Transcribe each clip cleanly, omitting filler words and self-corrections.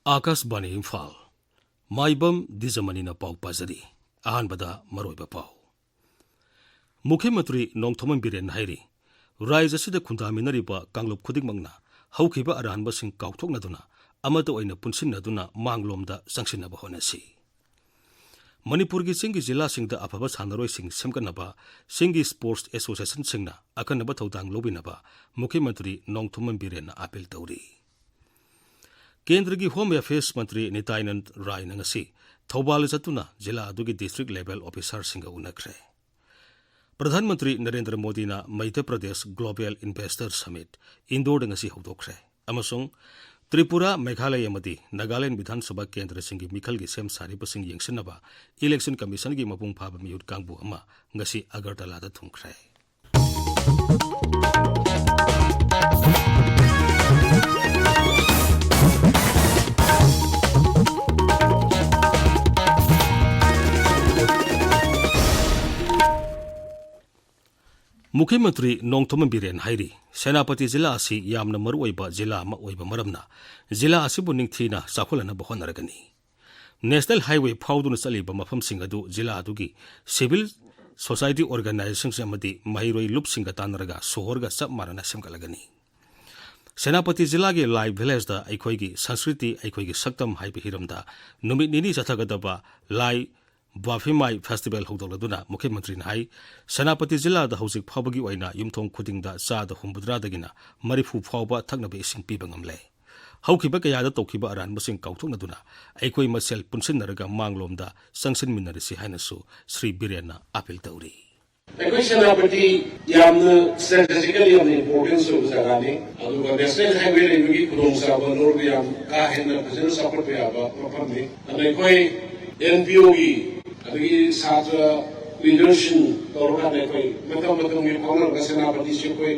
आकाशवाणी इम्फाल माइबम दिजमनी पाउ पाजरी अहानबदा मरोइबा पाउ मुख्यमंत्री नोंथोमन बिरेन हाइरी राज्य असिदा खुंदामिनरिबा कांगलुप खुदिंगमंगना हौखिबा अरानबसिंग काउथोकनदुना अमत ओइना पुनसिन्नदुना मांगलोमदा संसिन्नबा होनसी मणिपुर की सिंगी जिला सिंगदा अफबा सानरोय सिंग सेमकनबा सिंगी स्पोर्ट्स एसोसिएशन सिंगना अकनबा थौदांग लोबिनबा मुख्यमंत्री नोंथोमन बिरेन अपील तौरी केंद्र की होम अफेयर्स मंत्री नित्यानंद राय नंगसी थौबाल चतुना जिला अदुगी डिस्ट्रिक्ट लेवल ऑफिसर सिंग उनख्रे प्रधानमंत्री नरेंद्र मोदी ना Madhya Pradesh global investor summit Indore दंगसी हौदोख्रे अमसुंग त्रिपुरा मेघालय अमदी नागालैंड विधानसभा केंद्र सिंगी मिखल की सेम सारिबसिंग यंगसिनबा इलेक्शन कमीशन की मपुंग फाबा मियुट कांगबु अमा ngasi अगरतलादा थुंख्रे मुख्यमंत्री नोंथोमन बिरेन हाइरी सेनापति जिला असी यामना मरुओइबा जिला अमा ओइबा मरमना जिला असिबु निंगथीना साखोलनबा होनरगनी नेशनल हाईवे फाउदुना चलिबा मफमसिंग अदु जिला अदुगी सिविल सोसाइटी ऑर्गेनाइजेशन अमदी महिरोई लुपसिंग तानरगा सोहरगा सब मारना सेमगलगनी सेनापति जिला के लाइव विलेज दा अखोइगी संस्कृति अखोइगी सक्तम हाइबा हिरमदा नुमित निनी चथगदबा लाई बाफिमाई फेस्टिवल हौदोलदुना मुख्यमंत्री हाई सेनापति जिला हौजिक फाउबगी ओइना युमथोंग खुदिंगदा चाद हुंबुद्रादगिना मरिफु फाउबा थकनबे इसिंग पीबा ngamle हौखिबा कयादा तौखिबा अरानबसिंग काउथोंगनदुना अखोइ मसेल पुनसिनरगा मांगलोमदा संसिनमिनरसि हाइनसु श्री बिरेनना अपील तौरी अखोइ सेनापति यामना स्ट्रेटेजिकली यामना इंपोर्टेंस ऑफ जगानी अदुगा नेशनल हाईवे लेबगी खुदोंसाबा नोरबी याम का हेना फजन सपोर्ट याबा मफमनि अखोइ NPO की अभी साथ विंडोशन तौरका ने कोई मतलब ये कॉमन का सेनापति से कोई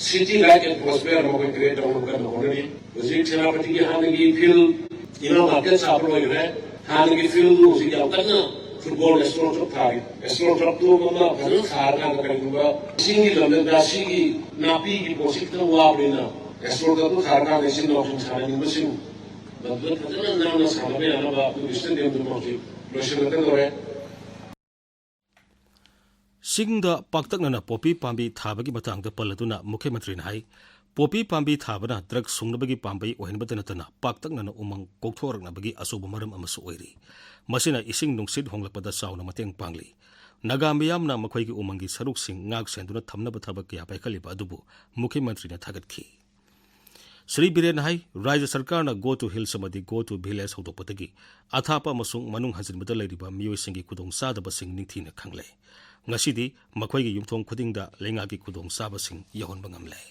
सिटी लाइक एंड प्रोस्पेयर में कोई क्रिएट होने का होने नहीं उसी सेनापति के हाथ की फील्ड इन्हों मार्केट सापलो है हाथ की फील्ड उसी क्या करना फुटबॉल रेस्टोरेंट था रेस्टोरेंट तो मतलब भजन खार का करेंगे सिंगी लंदन राशि की नापी की पोषित तो वो आप लेना रेस्टोरेंट तो खार का ऐसे नौकरी छाने नहीं बस मतलब भजन नाम ना सामने में आना बात तो इससे दें तो मौजूद सिंगदा पाक्तकना पोपी पांबी थाबगी मतंगदा पल्लदुना मुख्यमंत्री हाई पोपी पांबी थाबना ड्रग सुंगनबगी पांबई ओहनबदा नतना पाक्तकना उमंग कोक्थोरकनबगी असुब मरम अमसु ओइरी मसिना इसिंग नुंगसिद होंगलपदा चावना मतेंग पांगली नागा मियामना मखोइगी उमंगी सरुकसिंग ngak सेंदुना थमनबा थबक कया पाइखलिबा अदुबु मुख्यमंत्री थागतखी श्री बिरेन हाई राज्य सरकार go to hills go to village हौदोपदगी अथापा मनुंग हजिनबदा लैरिबा मियोइसिंगी खुदोंग चादबसिंग निंथीना खंगले ngasidi मखोइगी युमथोंग खुदिंगदा लेंगाकी खुदोंग चाबसिंग यहोनबा ngamle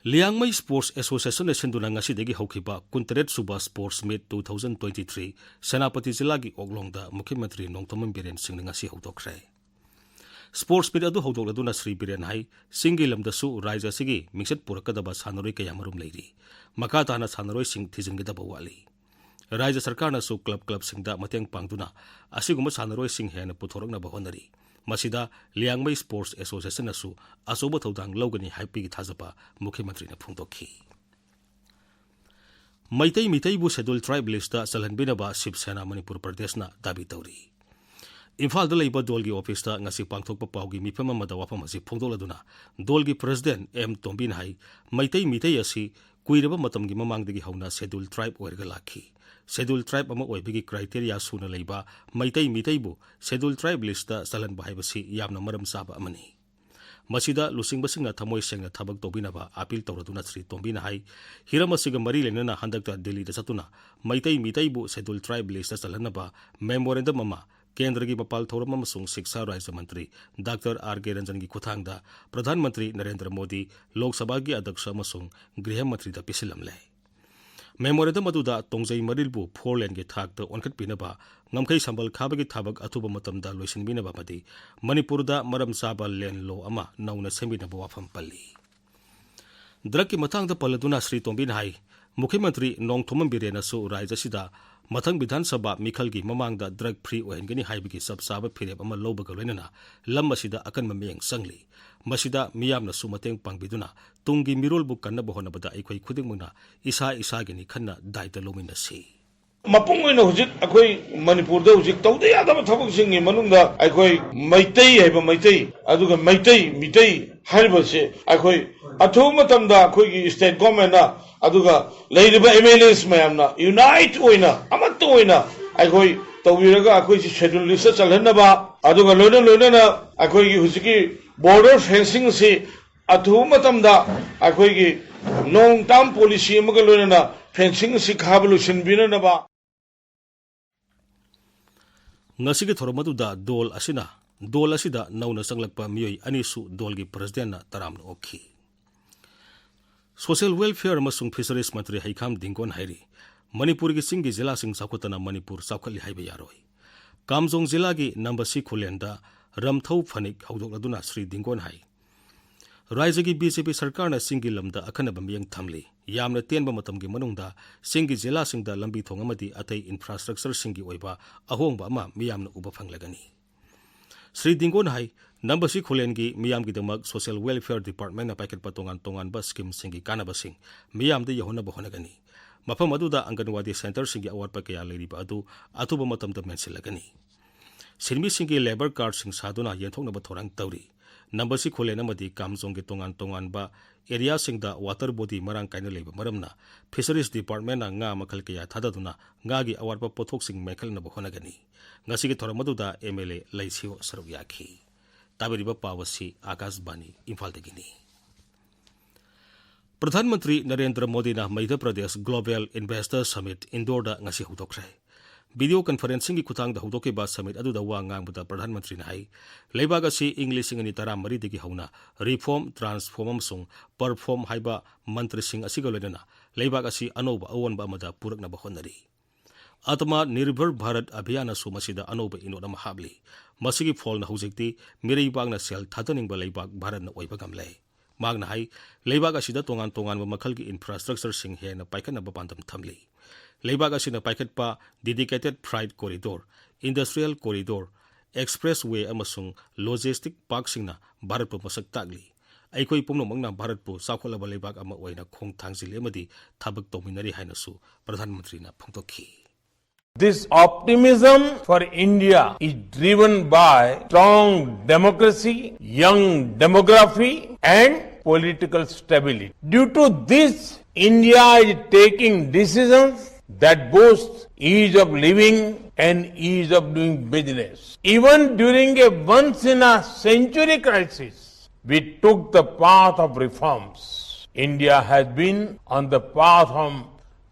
लियांगमई स्पोर्ट्स एसोसिएशन सिंधुना ngasiदगी हौखिबा 29 सुबा स्पोर्ट्स मीट 2023 सेनापति जिला की ओगलोंगदा मुख्यमंत्री नोंथोमन बिरेन सिंह ngasi हौदोख्रे स्पोर्ट्स मीट अदु हौदोलदुना श्री बिरेन हाई सिंगी लमदसु राज्य सिगी मिक्सड पुरकदबा सानरोय कयामरुम लेरी मका ताना सानरोय सिंग थिजिंगदबा वाली राज्य सरकार नसु क्लब सिंगदा मतेंग पांगदुना असिगुम सानरोय सिंग हेन पुथोरकनबा होनरी मसिदा लियांगमई स्पोर्ट्स एसोसिएशन नसु असोब थौदांग लौगनी हाइपीगी थाजबा मुख्यमंत्री ने फोंदोखी मैतई मितईबु शेड्यूल ट्राइब लिस्ट चलहनबिनबा शिवसेना मणिपुर प्रदेशना दाबी तौरी इम्फाल दोल की ऑफिस पांथोप पागी मीफम वाफम फोंदोलदुना दोल की प्रेसिडेंट एम तोंबिन हाई मैतई मितई कुइरब मतमगी ममांगदगी हौना शेड्यूल ट्राइब ओइरगा लाखी शेड्यूल ट्राइब ओइबगी क्राइटेरिया सुना लेबा मैतई मितईबु शेड्यूल ट्राइब लिस्ट चलहनबा हाइबसी यामना मरम चाबा अमनी मसिदा लुसिंगबसिंगना थमोय सेंगना थबक तोबिनबा अपील तौरदुना श्री तोंबिन हाई हिरम असिगा मरी लेनना हंदकता दिल्ली चतुना मैतई मितईबु शेड्यूल ट्राइब लिस्ट चलहनबा मेमोरेंडम अमा केंद्र की मपाल थौरम शिक्षा राज्य मंत्री डॉक्टर R.K. रंजन की खुथांगदा प्रधानमंत्री नरेंद्र मोदी लोकसभा की अध्यक्ष गृह मंत्री पिसिलमले मेमोरेंडम अदुदा तोंजई मरिलबु 4 लेन के थाक ओनखटपिनबा ngमखै संबल खाबगी थाबक अथुब मतमदा लोइसिनबिनबा मदि मणिपुरदा मरम चाबा लेन लो अमा नौना सेमिनबा वाफम पल्ली ड्रग की मतंगदा पल्लदुना श्री तोंबिन हाई मुख्यमंत्री नोंगथोमम बिरेनसु राज्यसिदा मथंग विधानसभा मिखलगी ममांगदा ड्रग फ्री ओहनगनी हाइबगी सबसाबा फिरेब अमा लौबगा लोइनना लम असिदा अकन ममियंग संगली मसिदा मियामनसु मतेंग पांगबिदुना तुंगी मिरोलबु कन्नब होनबदा अखोई खुदिंगमना इसा इसागिनी खन्ना दायित्व लोमिनसी मपुंग ओइना हुजिक अखोई मणिपुरदा हुजिक तौदे यादब थबकसिंगी मनुंगदा अखोई मैतै हैबा मैतै अदुगा मैतै मितै हाइबसे अखोई अथु मतमदा अखोई स्टेट गवर्नमेंट अदुगा लैरिबा एमएलएस मयामना यूनाइट ओइना अमत्तो ओइना अखोई तौबिरगा अखोई शेड्यूल लिस्ट चलहनबा अदुगा लोइना लोइना अखोई हुजिकी बॉर्डर फेंसिंग से अथु मतमदा अखोई लॉन्ग टर्म पॉलिसी अमगा लोइना फेंसिंग से खाबलुसिन बिननबा ngasi thoromatuda dol asida nauna sanglakpa miyoi anisu dolgi president na taramna okhi social welfare amasung fisheries mantri haikam dingkon hairi manipur gi singi jila sing sakutana manipur sakhali haiba yaroi kamjong jila gi number 6 khulenda ramthau phanik haudokladuna sri dingkon hai राज्य की BJP सरकार ने सिंगी lambda अखनब मियंग थमली यामने तेनबा मतमगी मनुंगदा सिंगी जिला सिंगदा लंबी थोंगमदी अतै infrastructure सिंगी ओइबा अहोंगबा अमा मियामना उबा फंगलगनी Shri दिंगोन high number 6 खोलेनगी मियामगी दमक social welfare department ना पैकेट पतोंगान तोंगान बा स्कीम सिंगी कानाबा सिंग मियामदे यहोना बहोनगनी मफम अदुदा अंगनवाड़ी सेंटर सिंगी अवार्ड पकया लेरिबा अदु अथुबा मतमदा मेंसिलगनी सिरमी सिंगी लेबर कार्ड सिंग सादुना येंथोंनबा थोरंग तौरी नंबर 6 खोलेन अमदी कामजोंग के तोंगान तोंगान बा एरिया सिंगदा वाटर बॉडी मरांग कायना लेबा मरमना फिशरीज डिपार्टमेंट ना nga मखल के या थाददुना nga gi अवार्ड पोथोक सिंग मेखल न बहोनगनी ngasi के थोरमदुदा एमएलए लैसिओ सरु याखी ताबरिबा पावसी आकाशवाणी इम्फाल दगिनी प्रधानमंत्री नरेंद्र मोदी ना Madhya Pradesh global investor summit Indore दा ngasi हुदोखरे वीडियो कॉन्फ्रेंसिंग की खुतांग हौदोके बाद समिट अदुदा वा ngangbada प्रधानमंत्री ना हाई लेबाग असि इंग्लिश सिंगनी तरा मरी दगी हौना रिफॉर्म ट्रांसफॉर्म अमसुंग परफॉर्म हाइबा मंत्री सिंग असिगा लोइना लेबाग असि अनोबा अवनबा अमदा पुरकनबा होनरी आत्मा निर्भर भारत अभियान असु मसिदा अनोबा इनोद अमा हाबली मसिगी फॉल ना हुजिकती मिरैबागना सेल थादनिंगबा लेबाग भारत ना ओइबा गमले मागना हाई लेबाग असिदा तोंगान तोंगान मखल की इंफ्रास्ट्रक्चर सिंग हेना पाइकनबा पांदम थमली लेबाग असिना पाइकटपा dedicated freight corridor industrial corridor expressway अमसुंग लॉजिस्टिक पार्क सिंगना भारत पु मसक तागली अइकोई पुंगनमंगना भारत पु साखोलबा लेबाग अमा ओइना खोंग थांगजिले मदि थाबक तोमिनरी हाइनसु प्रधानमंत्री ना फोंदोखी This optimism for India is driven by strong democracy, young demography, and political stability. Due to this, India is taking decisions that boost ease of living and ease of doing business. Even during a once-in-a-century crisis, we took the path of reforms. India has been on the path of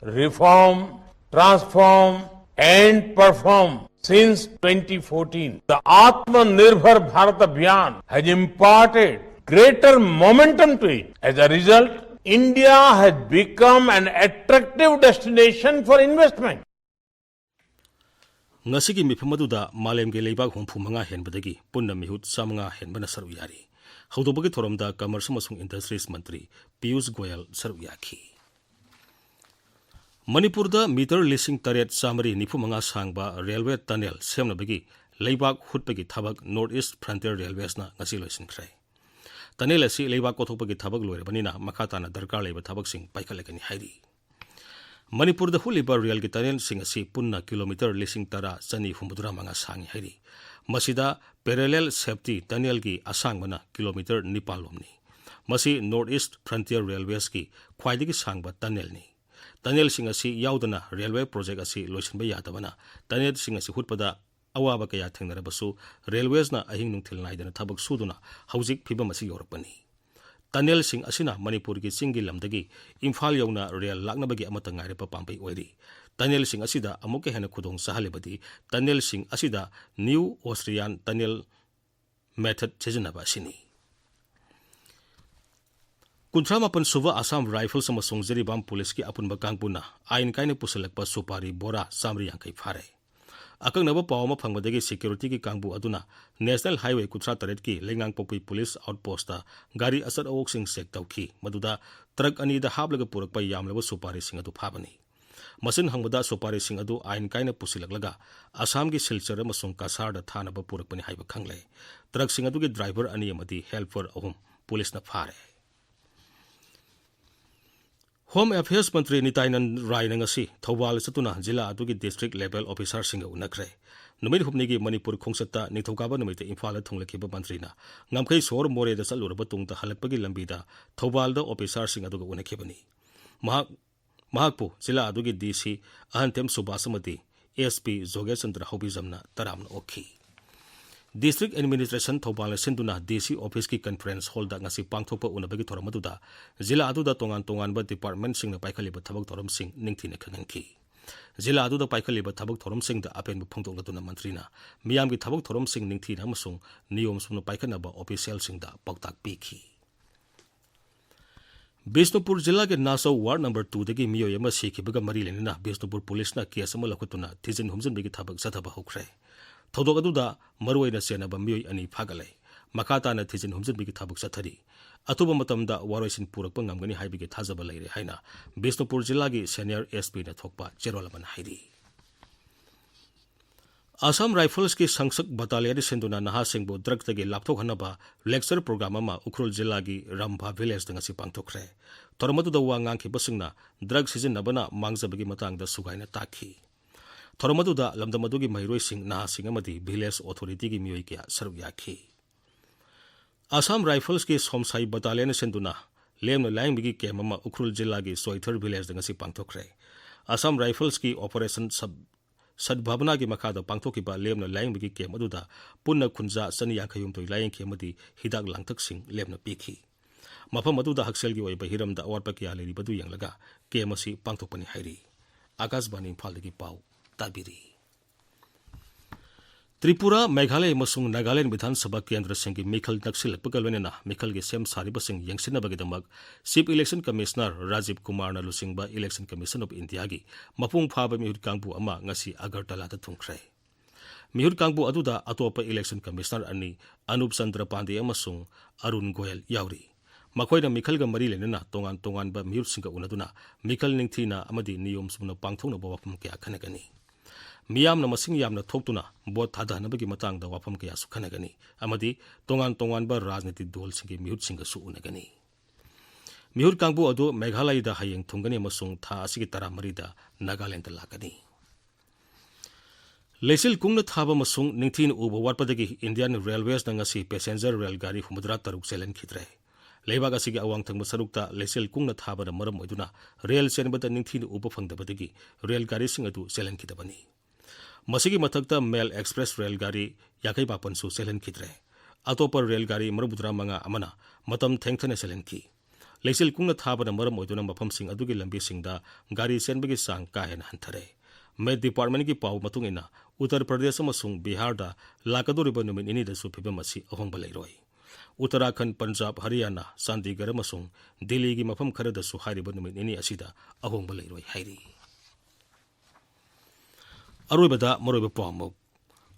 reform, transform, and perform since 2014. The Atmanirbhar Bharat Abhiyan has imparted greater momentum to it. As a result, India has become an attractive destination for investment. ngasigi mifamaduda malemge leibag humpu manga henbadagi punna mihut samanga henbana saru yari haudobagi thoromda commerce amasung industries mantri Piyush Goyal saru yakhi मणिपुरदा metre लिसिंग तरेट चामरी निफु मंगा सांगबा railway tunnel सेमनबगी लेबाग हुटपगी थबक नॉर्थ ईस्ट फ्रंटियर रेलवेसना ngasi लोइसिनख्रे टनल असि लेबाग कोथोपगी थबक लोइरबनिना मखाताना दरकार लेबा थबकसिंग पाइखलगनि हाइरि मणिपुरदा हुलिबा रेल की टनल सिंग असि पुन्ना किलोमीटर लिसिंग तरा चनी हुमदुरा मंगा सांगि हाइरि मसिदा पैरेलल सेफ्टी टनल की असांगबना किलोमीटर 9 लोमनि मसि नॉर्थ ईस्ट फ्रंटियर रेलवेस की ख्वाइदगी सांगबा टनलनि टनल सिंग असि याउदना रेलवे प्रोजेक्ट असि लोइसिनबा यादबना टनल सिंग असि हुटपदा अवाबा कया थेंगनरबसु रेलवेसना अहिंग नुंथिल नाइदना थबक सुदुना हौजिक फिबम असि योरकपनि टनल सिंग असिना मणिपुर की चिंगी लमदगी इम्फाल यौना रेल लाक्नबगी अमता ngairapa पाम्पै ओइरि टनल सिंग असिदा अमुके हेना खुदोंग साहलेबदी टनल सिंग असिदा न्यू ऑस्ट्रियन टनल मेथड सिजनबा असिनि 38 सुबह आसाम राइफल्स अमसुंग जिरिबाम पुलिस की अपुनबा कांगपुना आइन काइने पुसलकपा सुपारी बोरा सामरी यांकै फारे akangna paw ma phangmadagi security ki kangbu aduna national highway kutra taret ki lengang popi police outpost ta gari asat awok sing sek tawki maduda truck ani da hablaga purak pa yamlaba supari sing adu phabani masin hangbada supari sing adu ain kaina pusilaglaga assam gi silchar amasung kasar da thana ba purak pani haiba khangle truck sing adu gi driver ani amadi helper ahum police na phare Home Affairs Mantri Nitainan Rai ngasi Thawal satuna jila adugi district level officer singa unakre numit hupnigi Manipur khongsatta nithokaba numite Imphal thonglakhiba mantri na ngamkhai sor more da salur batung ta halakpagi lambi da Thawal da officer singa aduga unakhibani mahakpu jila adugi DC ahantem subasamati SP Jogesandra Hobizamna taramna okhi District Administration Thawal sinduna DC office ki conference hall da ngasi pangthokpa unabagi thoramatuda jila aduda tongan ba department singna paikhaliba thabak thoram sing ningthina khanangki jila aduda paikhaliba thabak thoram sing da apen bu phongtoklatuna mantrina miyam gi thabak thoram sing ningthina amasung niyom sumna paikhanaba official sing da pautak pikhi Bisnupur jila ke Naso Ward number 2 dagi miyo yama sikhibaga mari lenina Bisnupur police na case ama lakutuna thijin humjin bigi thabak sathaba hokre Thodok aduda maruaina senaba miyoi ani phagale makata na thijin humjin bigi thabuk sathari atuba matamda waroisin purakpa ngamgani haibigi thajaba leire haina Bisnupur jila gi senior SP na thokpa cherolaman hairi Assam Rifles ki Sangsak Battalion senduna naha singbo drug tagi lapthok hanaba lecture program ama Ukhrul jila gi Rambha village danga si pangthokre tormatu da wangang ki basingna drug season nabana mangjabagi matangda sugaina takhi Thormadu da lamdamadugi mairoi sing naha sing amadi village authority gi miyoi kya saruk yakhi Assam Rifles ki Somsai Battalion senduna lemna laing bigi kemama Ukhrul jila gi Soithar village danga si pangthokre Assam Rifles ki operation Sadbhavana ki makhada pangthokiba lemna laing bigi kem aduda punna khunja sani yankhayum toi laing kemadi hidak langthak sing lemna pikhi mafam aduda haksel gi oiba hiram da awar pakya leri badu yanglaga kemasi pangthokpani hairi Akashbani Imphal gi pau tabiri Tripura Meghalaya masung Nagaland Vidhan Sabha Kendra Singh Mikhal Naksil Pagalwenena Mikhal gi sem sariba sing yangsina bagidamak Chief Election Commissioner Rajiv Kumar na lusingba Election Commission of India gi mapung phaba mihut kangbu ama ngasi Agartala ta thungkhre mihut kangbu aduda atopa Election Commissioner ani Anup Chandra Pandey amasung Arun Goyal yauri makoina Mikhal ga mari lenena tongan ba mihut singa unaduna Mikhal ningthina amadi niyom sumna pangthongna ba wapam kya khanagani Miyam na masing yam na thoktuna bot thadana bagi matang da wapam kaya su khanagani amadi tongan ba rajniti dol singi mihut singa su unagani mihut kangbu adu Meghalaya da hayeng thungani masung tha asigi taramari da Nagaland lakani Lesil kungna thaba masung ningthin uba warpadagi Indian Railways na ngasi passenger rail gari humudra taruk selen khitre Leibaga asigi awang thangba sarukta lesil kungna thaba na maram oiduna rail senbada ningthin uba phangdabadagi rail gari sing adu selen khidabani Masigi mathakta Mail Express rail gari yakai papan su selen khitre atopa rail gari marabudra manga amana matam thengthane selen ki leisil kungna thaba na maram oiduna mafam sing adugi lambi singda gari senbagi sang ka hen hanthare Med department ki pau matungina Uttar Pradesh amasung Bihar da lakadoriba numin ini da su phibam asi ahongba leiroi Uttarakhand Punjab Haryana Chandigarh amasung Delhi gi mafam khara da su hairiba numin ini asida ahongba leiroi hairi Aroibada maroiba pamuk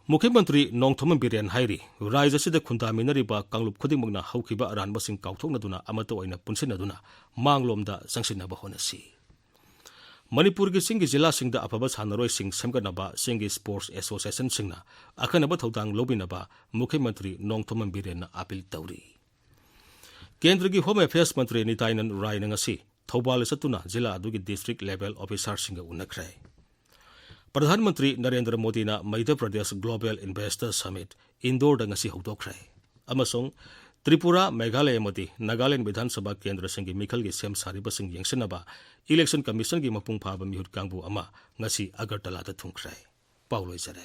Mukhyamantri Nongthoman Biren hairi Raija sida khundaminariba kanglup khudingmagna haukiba aranba sing kauthoknaduna amato oina punsinaduna manglomda sangsinaba honasi Manipur ki singi jila singda apaba sanaroi sing semganaba singi sports association singna akanaba thodang lobinaba Mukhyamantri Nongthoman Biren na apil tauri Kendra ki Home Affairs Mantri Nitainan Rai ngasi Thawbal satuna jila adugi district level officer singa unakre Pradhan Mantri Narendra Modi na Madhya Pradesh Global Investor Summit Indore da ngasi hodokre amasung Tripura Meghalaya mati Nagaland Vidhan Sabha Kendra Singh Mikhal gi sem sariba sing yengsinaba Election Commission gi mapung phaba mihut kangbu ama ngasi Agartala ta thungkhre Pauloi jare